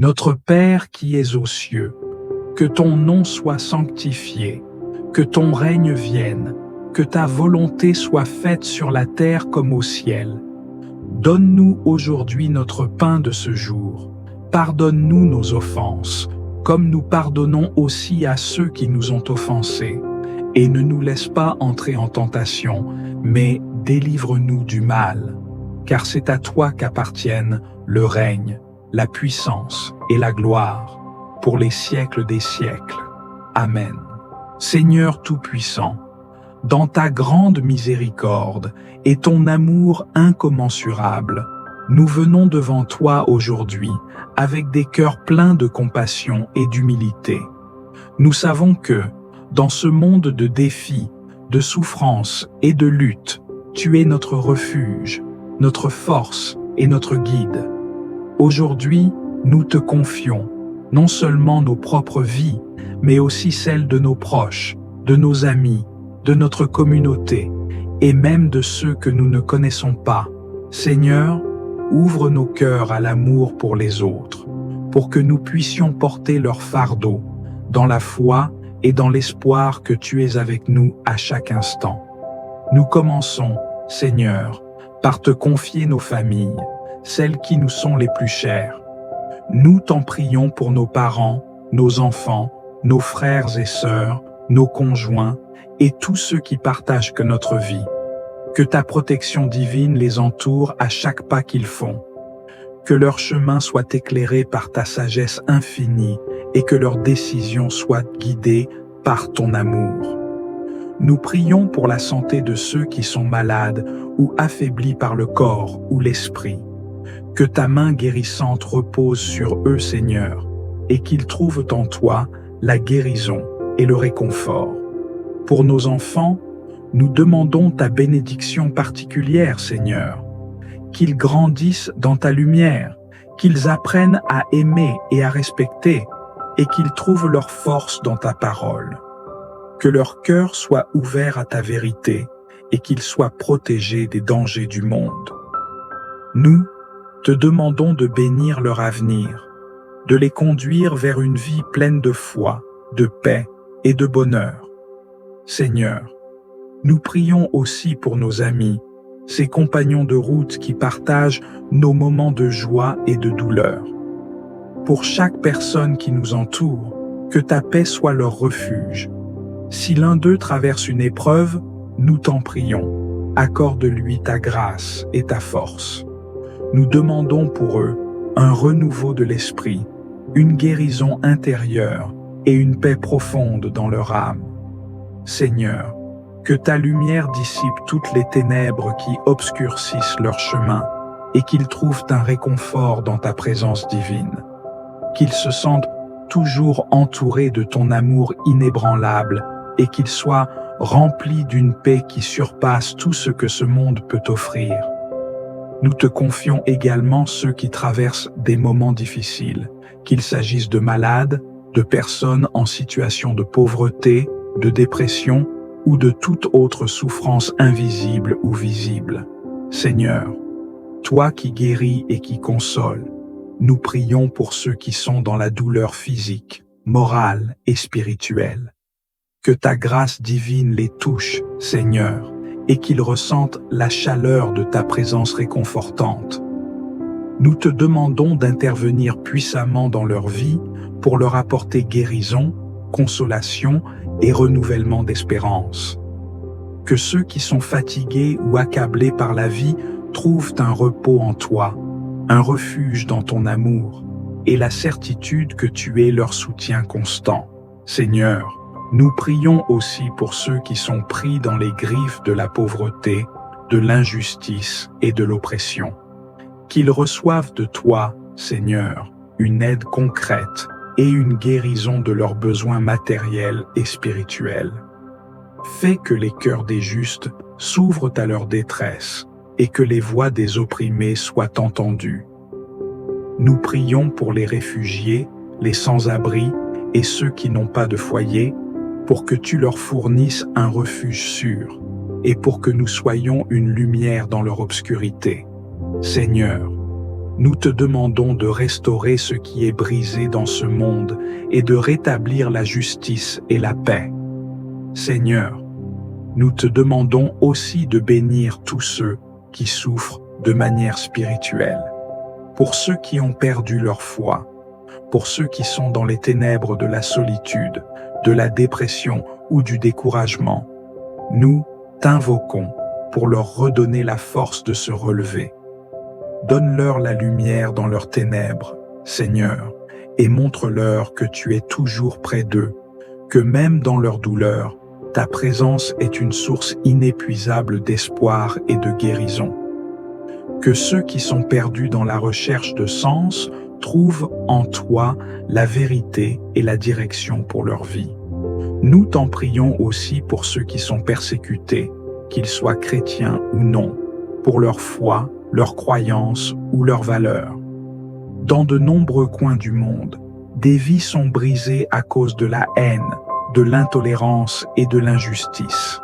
Notre Père qui es aux cieux, que ton nom soit sanctifié, que ton règne vienne, que ta volonté soit faite sur la terre comme au ciel. Donne-nous aujourd'hui notre pain de ce jour. Pardonne-nous nos offenses, comme nous pardonnons aussi à ceux qui nous ont offensés. Et ne nous laisse pas entrer en tentation, mais délivre-nous du mal. Car c'est à toi qu'appartiennent le règne, la puissance et la gloire, pour les siècles des siècles. Amen. Seigneur Tout-Puissant, dans ta grande miséricorde et ton amour incommensurable, nous venons devant toi aujourd'hui avec des cœurs pleins de compassion et d'humilité. Nous savons que, dans ce monde de défis, de souffrances et de luttes, tu es notre refuge, notre force et notre guide. Aujourd'hui, nous te confions non seulement nos propres vies, mais aussi celles de nos proches, de nos amis, de notre communauté et même de ceux que nous ne connaissons pas. Seigneur, ouvre nos cœurs à l'amour pour les autres, pour que nous puissions porter leur fardeau dans la foi et dans l'espoir que tu es avec nous à chaque instant. Nous commençons, Seigneur, par te confier nos familles, celles qui nous sont les plus chères. Nous t'en prions pour nos parents, nos enfants, nos frères et sœurs, nos conjoints et tous ceux qui partagent que notre vie. Que ta protection divine les entoure à chaque pas qu'ils font. Que leur chemin soit éclairé par ta sagesse infinie et que leurs décisions soient guidées par ton amour. Nous prions pour la santé de ceux qui sont malades ou affaiblis par le corps ou l'esprit. Que ta main guérissante repose sur eux, Seigneur, et qu'ils trouvent en toi la guérison et le réconfort. Pour nos enfants, nous demandons ta bénédiction particulière, Seigneur. Qu'ils grandissent dans ta lumière, qu'ils apprennent à aimer et à respecter, et qu'ils trouvent leur force dans ta parole. Que leur cœur soit ouvert à ta vérité, et qu'ils soient protégés des dangers du monde. Nous te demandons de bénir leur avenir, de les conduire vers une vie pleine de foi, de paix et de bonheur. Seigneur, nous prions aussi pour nos amis, ces compagnons de route qui partagent nos moments de joie et de douleur. Pour chaque personne qui nous entoure, que ta paix soit leur refuge. Si l'un d'eux traverse une épreuve, nous t'en prions. Accorde-lui ta grâce et ta force. Nous demandons pour eux un renouveau de l'esprit, une guérison intérieure et une paix profonde dans leur âme. Seigneur, que ta lumière dissipe toutes les ténèbres qui obscurcissent leur chemin et qu'ils trouvent un réconfort dans ta présence divine. Qu'ils se sentent toujours entourés de ton amour inébranlable et qu'ils soient remplis d'une paix qui surpasse tout ce que ce monde peut offrir. Nous te confions également ceux qui traversent des moments difficiles, qu'il s'agisse de malades, de personnes en situation de pauvreté, de dépression ou de toute autre souffrance invisible ou visible. Seigneur, toi qui guéris et qui consoles, nous prions pour ceux qui sont dans la douleur physique, morale et spirituelle. Que ta grâce divine les touche, Seigneur, et qu'ils ressentent la chaleur de ta présence réconfortante. Nous te demandons d'intervenir puissamment dans leur vie pour leur apporter guérison, consolation et renouvellement d'espérance. Que ceux qui sont fatigués ou accablés par la vie trouvent un repos en toi, un refuge dans ton amour et la certitude que tu es leur soutien constant. Seigneur, nous prions aussi pour ceux qui sont pris dans les griffes de la pauvreté, de l'injustice et de l'oppression. Qu'ils reçoivent de toi, Seigneur, une aide concrète et une guérison de leurs besoins matériels et spirituels. Fais que les cœurs des justes s'ouvrent à leur détresse et que les voix des opprimés soient entendues. Nous prions pour les réfugiés, les sans-abri et ceux qui n'ont pas de foyer, pour que tu leur fournisses un refuge sûr et pour que nous soyons une lumière dans leur obscurité. Seigneur, nous te demandons de restaurer ce qui est brisé dans ce monde et de rétablir la justice et la paix. Seigneur, nous te demandons aussi de bénir tous ceux qui souffrent de manière spirituelle, pour ceux qui ont perdu leur foi, pour ceux qui sont dans les ténèbres de la solitude, de la dépression ou du découragement. Nous t'invoquons pour leur redonner la force de se relever. Donne-leur la lumière dans leurs ténèbres, Seigneur, et montre-leur que tu es toujours près d'eux, que même dans leur douleur, ta présence est une source inépuisable d'espoir et de guérison. Que ceux qui sont perdus dans la recherche de sens trouvent en toi la vérité et la direction pour leur vie. Nous t'en prions aussi pour ceux qui sont persécutés, qu'ils soient chrétiens ou non, pour leur foi, leurs croyances ou leurs valeurs. Dans de nombreux coins du monde, des vies sont brisées à cause de la haine, de l'intolérance et de l'injustice.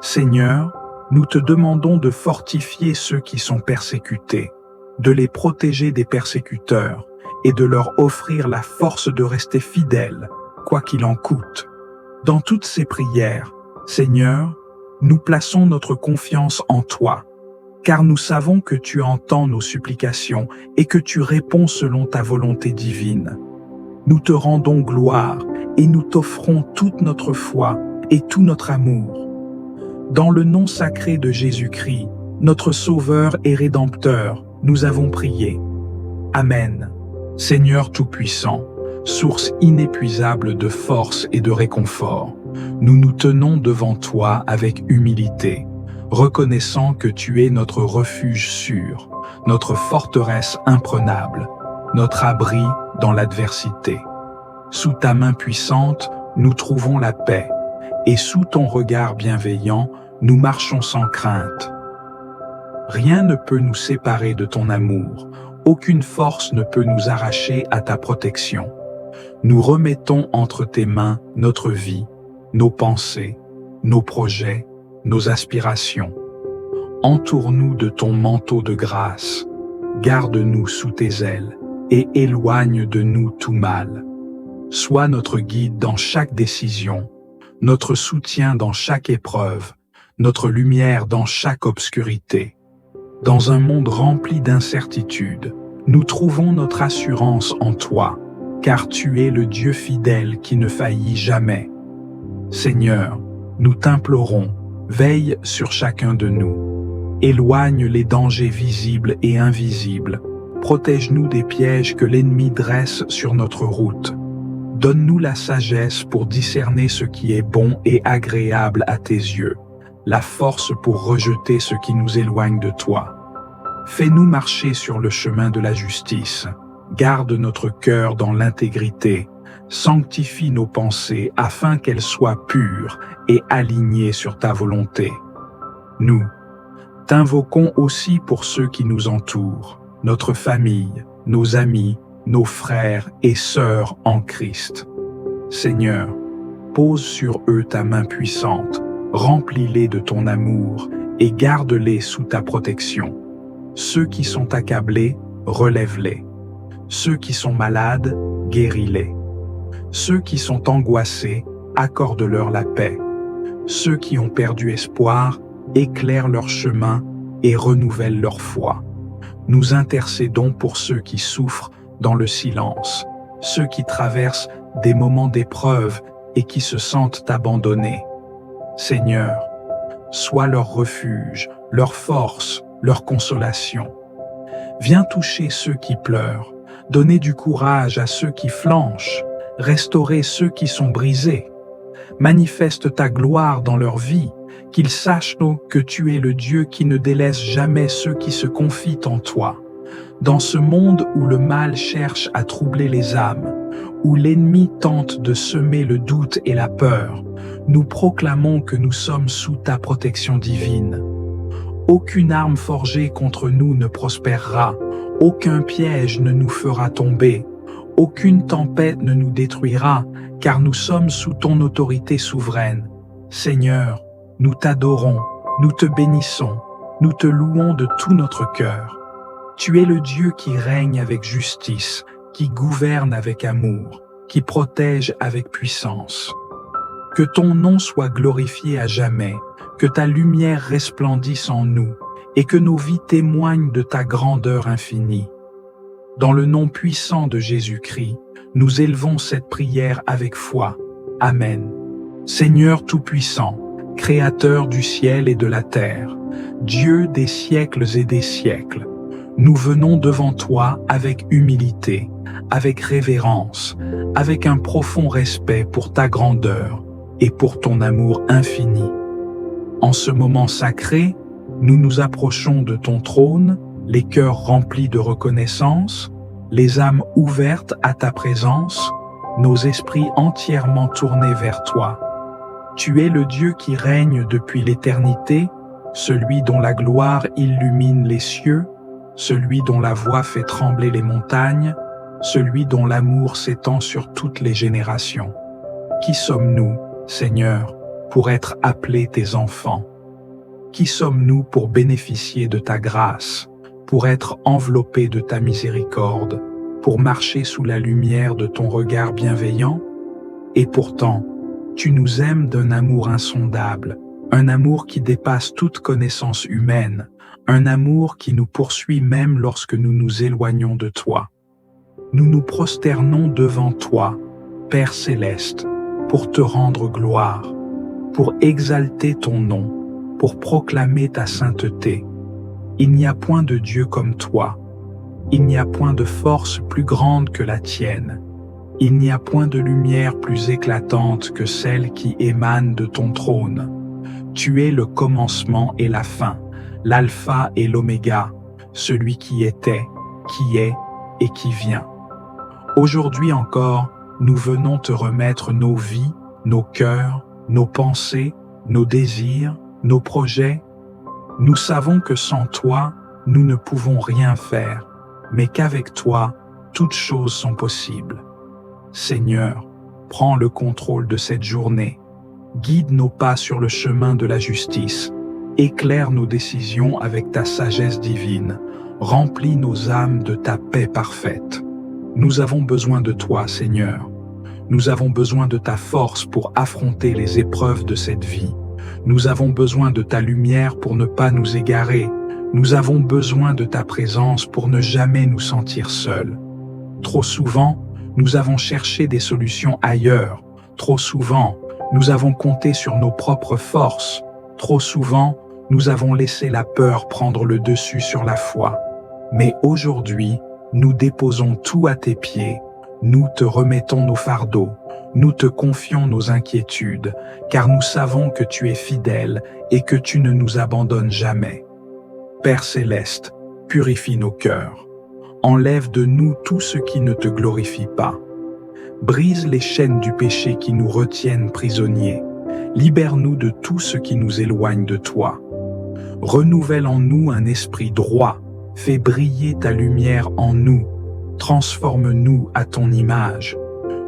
Seigneur, nous te demandons de fortifier ceux qui sont persécutés, de les protéger des persécuteurs et de leur offrir la force de rester fidèles, quoi qu'il en coûte. Dans toutes ces prières, Seigneur, nous plaçons notre confiance en toi, car nous savons que tu entends nos supplications et que tu réponds selon ta volonté divine. Nous te rendons gloire et nous t'offrons toute notre foi et tout notre amour. Dans le nom sacré de Jésus-Christ, notre Sauveur et Rédempteur, nous avons prié. Amen. Seigneur Tout-Puissant, source inépuisable de force et de réconfort, nous nous tenons devant toi avec humilité, reconnaissant que tu es notre refuge sûr, notre forteresse imprenable, notre abri dans l'adversité. Sous ta main puissante, nous trouvons la paix, et sous ton regard bienveillant, nous marchons sans crainte. Rien ne peut nous séparer de ton amour, aucune force ne peut nous arracher à ta protection. Nous remettons entre tes mains notre vie, nos pensées, nos projets, nos aspirations. Entoure-nous de ton manteau de grâce, garde-nous sous tes ailes et éloigne de nous tout mal. Sois notre guide dans chaque décision, notre soutien dans chaque épreuve, notre lumière dans chaque obscurité. Dans un monde rempli d'incertitudes, nous trouvons notre assurance en toi, car tu es le Dieu fidèle qui ne faillit jamais. Seigneur, nous t'implorons, veille sur chacun de nous. Éloigne les dangers visibles et invisibles. Protège-nous des pièges que l'ennemi dresse sur notre route. Donne-nous la sagesse pour discerner ce qui est bon et agréable à tes yeux, la force pour rejeter ce qui nous éloigne de toi. Fais-nous marcher sur le chemin de la justice. Garde notre cœur dans l'intégrité. Sanctifie nos pensées afin qu'elles soient pures et alignées sur ta volonté. Nous t'invoquons aussi pour ceux qui nous entourent, notre famille, nos amis, nos frères et sœurs en Christ. Seigneur, pose sur eux ta main puissante, remplis-les de ton amour et garde-les sous ta protection. Ceux qui sont accablés, relève-les. Ceux qui sont malades, guéris-les. Ceux qui sont angoissés, accorde-leur la paix. Ceux qui ont perdu espoir, éclaire leur chemin et renouvelle leur foi. Nous intercédons pour ceux qui souffrent dans le silence, ceux qui traversent des moments d'épreuve et qui se sentent abandonnés. Seigneur, sois leur refuge, leur force, leur consolation. Viens toucher ceux qui pleurent, donner du courage à ceux qui flanchent, restaurer ceux qui sont brisés. Manifeste ta gloire dans leur vie, qu'ils sachent que tu es le Dieu qui ne délaisse jamais ceux qui se confient en toi. Dans ce monde où le mal cherche à troubler les âmes, où l'ennemi tente de semer le doute et la peur, nous proclamons que nous sommes sous ta protection divine. Aucune arme forgée contre nous ne prospérera, aucun piège ne nous fera tomber, aucune tempête ne nous détruira, car nous sommes sous ton autorité souveraine. Seigneur, nous t'adorons, nous te bénissons, nous te louons de tout notre cœur. Tu es le Dieu qui règne avec justice, qui gouverne avec amour, qui protège avec puissance. Que ton nom soit glorifié à jamais, que ta lumière resplendisse en nous, et que nos vies témoignent de ta grandeur infinie. Dans le nom puissant de Jésus-Christ, nous élevons cette prière avec foi. Amen. Seigneur Tout-Puissant, Créateur du ciel et de la terre, Dieu des siècles et des siècles, nous venons devant toi avec humilité, avec révérence, avec un profond respect pour ta grandeur et pour ton amour infini. En ce moment sacré, nous nous approchons de ton trône, les cœurs remplis de reconnaissance, les âmes ouvertes à ta présence, nos esprits entièrement tournés vers toi. Tu es le Dieu qui règne depuis l'éternité, celui dont la gloire illumine les cieux, celui dont la voix fait trembler les montagnes, celui dont l'amour s'étend sur toutes les générations. Qui sommes-nous, Seigneur, pour être appelés tes enfants? Qui sommes-nous pour bénéficier de ta grâce, pour être enveloppés de ta miséricorde, pour marcher sous la lumière de ton regard bienveillant? Et pourtant, tu nous aimes d'un amour insondable, un amour qui dépasse toute connaissance humaine, un amour qui nous poursuit même lorsque nous nous éloignons de toi. Nous nous prosternons devant toi, Père céleste, pour te rendre gloire, pour exalter ton nom, pour proclamer ta sainteté. Il n'y a point de Dieu comme toi. Il n'y a point de force plus grande que la tienne. Il n'y a point de lumière plus éclatante que celle qui émane de ton trône. Tu es le commencement et la fin, l'alpha et l'oméga, celui qui était, qui est et qui vient. Aujourd'hui encore, nous venons te remettre nos vies, nos cœurs, nos pensées, nos désirs, nos projets. Nous savons que sans toi, nous ne pouvons rien faire, mais qu'avec toi, toutes choses sont possibles. Seigneur, prends le contrôle de cette journée. Guide nos pas sur le chemin de la justice. Éclaire nos décisions avec ta sagesse divine. Remplis nos âmes de ta paix parfaite. Nous avons besoin de toi, Seigneur. Nous avons besoin de ta force pour affronter les épreuves de cette vie. Nous avons besoin de ta lumière pour ne pas nous égarer. Nous avons besoin de ta présence pour ne jamais nous sentir seuls. Trop souvent, nous avons cherché des solutions ailleurs. Trop souvent, nous avons compté sur nos propres forces. Trop souvent, nous avons laissé la peur prendre le dessus sur la foi. Mais aujourd'hui, nous déposons tout à tes pieds. Nous te remettons nos fardeaux. Nous te confions nos inquiétudes, car nous savons que tu es fidèle et que tu ne nous abandonnes jamais. Père céleste, purifie nos cœurs. Enlève de nous tout ce qui ne te glorifie pas. Brise les chaînes du péché qui nous retiennent prisonniers. Libère-nous de tout ce qui nous éloigne de toi. Renouvelle en nous un esprit droit. Fais briller ta lumière en nous. Transforme-nous à ton image.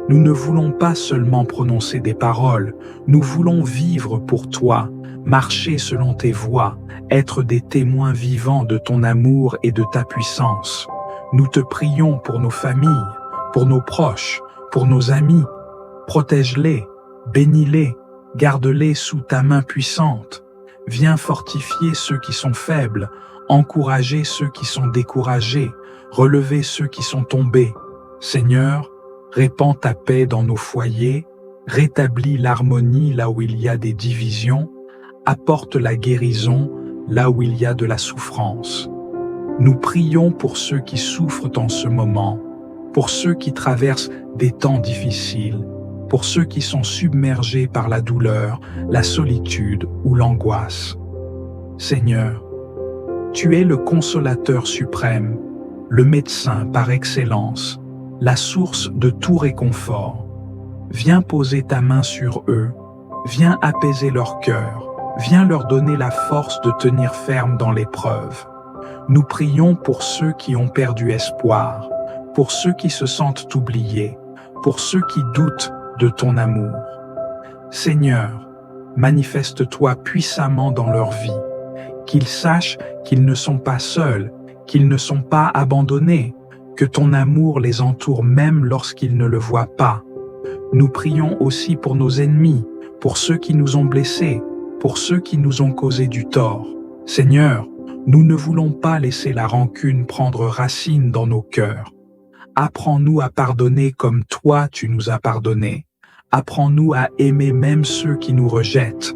Nous ne voulons pas seulement prononcer des paroles, nous voulons vivre pour toi, marcher selon tes voies, être des témoins vivants de ton amour et de ta puissance. Nous te prions pour nos familles, pour nos proches, pour nos amis. Protège-les, bénis-les, garde-les sous ta main puissante. Viens fortifier ceux qui sont faibles, encourager ceux qui sont découragés, relever ceux qui sont tombés. Seigneur, répands ta paix dans nos foyers, rétablis l'harmonie là où il y a des divisions, apporte la guérison là où il y a de la souffrance. Nous prions pour ceux qui souffrent en ce moment, pour ceux qui traversent des temps difficiles, pour ceux qui sont submergés par la douleur, la solitude ou l'angoisse. Seigneur, tu es le consolateur suprême, le médecin par excellence, la source de tout réconfort. Viens poser ta main sur eux, viens apaiser leur cœur, viens leur donner la force de tenir ferme dans l'épreuve. Nous prions pour ceux qui ont perdu espoir, pour ceux qui se sentent oubliés, pour ceux qui doutent de ton amour. Seigneur, manifeste-toi puissamment dans leur vie, qu'ils sachent qu'ils ne sont pas seuls, qu'ils ne sont pas abandonnés, que ton amour les entoure même lorsqu'ils ne le voient pas. Nous prions aussi pour nos ennemis, pour ceux qui nous ont blessés, pour ceux qui nous ont causé du tort. Seigneur, nous ne voulons pas laisser la rancune prendre racine dans nos cœurs. Apprends-nous à pardonner comme toi tu nous as pardonné. Apprends-nous à aimer même ceux qui nous rejettent.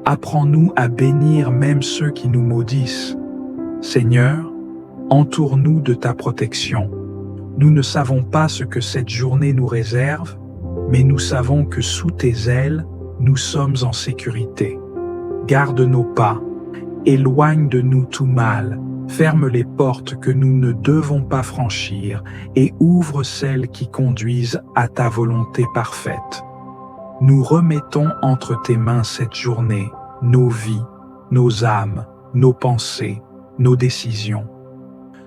Apprends-nous à bénir même ceux qui nous maudissent. Seigneur, entoure-nous de ta protection. Nous ne savons pas ce que cette journée nous réserve, mais nous savons que sous tes ailes, nous sommes en sécurité. Garde nos pas, éloigne de nous tout mal, ferme les portes que nous ne devons pas franchir et ouvre celles qui conduisent à ta volonté parfaite. Nous remettons entre tes mains cette journée, nos vies, nos âmes, nos pensées, nos décisions.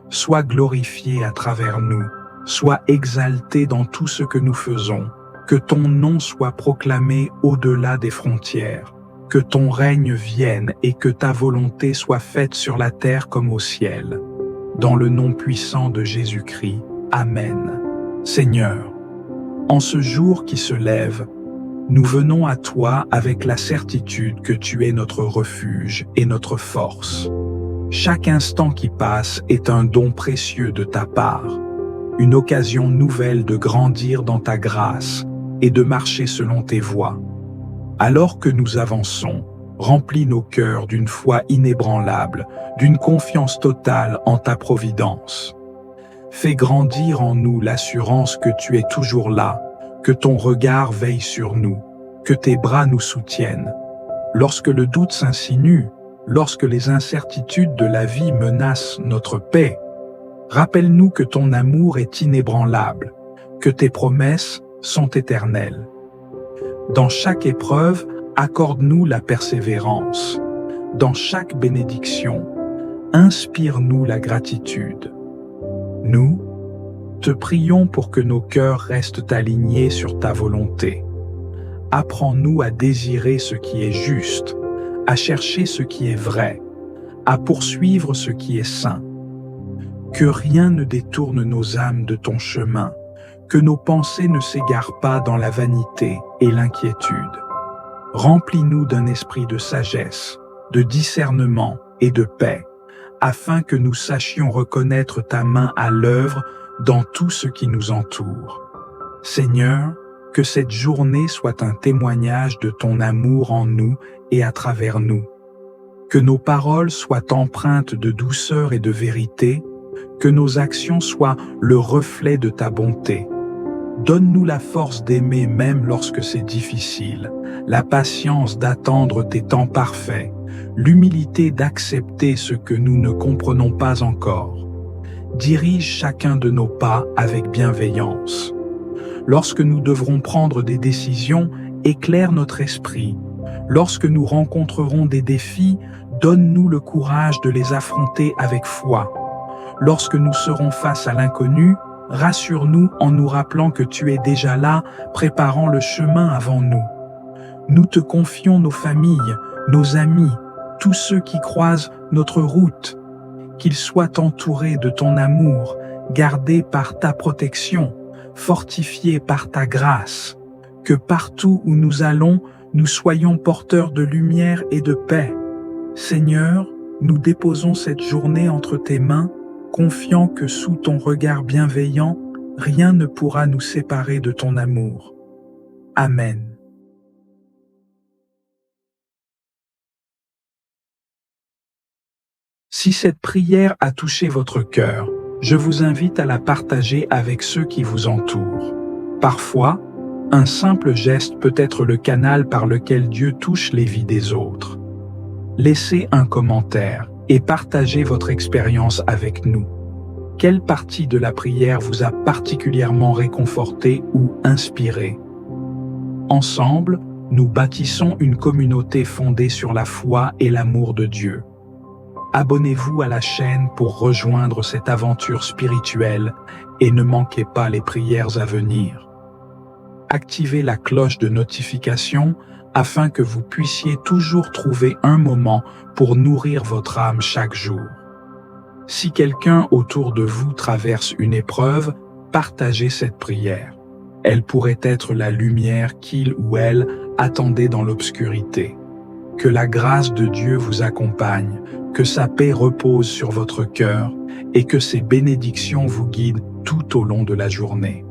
Sois glorifié à travers nous, sois exalté dans tout ce que nous faisons, que ton nom soit proclamé au-delà des frontières, que ton règne vienne et que ta volonté soit faite sur la terre comme au ciel. Dans le nom puissant de Jésus-Christ. Amen. Seigneur, en ce jour qui se lève, nous venons à toi avec la certitude que tu es notre refuge et notre force. Chaque instant qui passe est un don précieux de ta part, une occasion nouvelle de grandir dans ta grâce et de marcher selon tes voies. Alors que nous avançons, remplis nos cœurs d'une foi inébranlable, d'une confiance totale en ta providence. Fais grandir en nous l'assurance que tu es toujours là, que ton regard veille sur nous, que tes bras nous soutiennent. Lorsque le doute s'insinue, lorsque les incertitudes de la vie menacent notre paix, rappelle-nous que ton amour est inébranlable, que tes promesses sont éternelles. Dans chaque épreuve, accorde-nous la persévérance. Dans chaque bénédiction, inspire-nous la gratitude. Nous, te prions pour que nos cœurs restent alignés sur ta volonté. Apprends-nous à désirer ce qui est juste, à chercher ce qui est vrai, à poursuivre ce qui est saint. Que rien ne détourne nos âmes de ton chemin, que nos pensées ne s'égarent pas dans la vanité et l'inquiétude. Remplis-nous d'un esprit de sagesse, de discernement et de paix, afin que nous sachions reconnaître ta main à l'œuvre dans tout ce qui nous entoure. Seigneur, que cette journée soit un témoignage de ton amour en nous et à travers nous. Que nos paroles soient empreintes de douceur et de vérité, que nos actions soient le reflet de ta bonté. Donne-nous la force d'aimer même lorsque c'est difficile, la patience d'attendre tes temps parfaits, l'humilité d'accepter ce que nous ne comprenons pas encore. Dirige chacun de nos pas avec bienveillance. Lorsque nous devrons prendre des décisions, éclaire notre esprit. Lorsque nous rencontrerons des défis, donne-nous le courage de les affronter avec foi. Lorsque nous serons face à l'inconnu, rassure-nous en nous rappelant que tu es déjà là, préparant le chemin avant nous. Nous te confions nos familles, nos amis, tous ceux qui croisent notre route. Qu'ils soient entourés de ton amour, gardés par ta protection, fortifiés par ta grâce. Que partout où nous allons, nous soyons porteurs de lumière et de paix. Seigneur, nous déposons cette journée entre tes mains, confiant que sous ton regard bienveillant, rien ne pourra nous séparer de ton amour. Amen. Si cette prière a touché votre cœur, je vous invite à la partager avec ceux qui vous entourent. Parfois, un simple geste peut être le canal par lequel Dieu touche les vies des autres. Laissez un commentaire et partagez votre expérience avec nous. Quelle partie de la prière vous a particulièrement réconforté ou inspiré? Ensemble, nous bâtissons une communauté fondée sur la foi et l'amour de Dieu. Abonnez-vous à la chaîne pour rejoindre cette aventure spirituelle et ne manquez pas les prières à venir. Activez la cloche de notification afin que vous puissiez toujours trouver un moment pour nourrir votre âme chaque jour. Si quelqu'un autour de vous traverse une épreuve, partagez cette prière. Elle pourrait être la lumière qu'il ou elle attendait dans l'obscurité. Que la grâce de Dieu vous accompagne, que sa paix repose sur votre cœur et que ses bénédictions vous guident tout au long de la journée.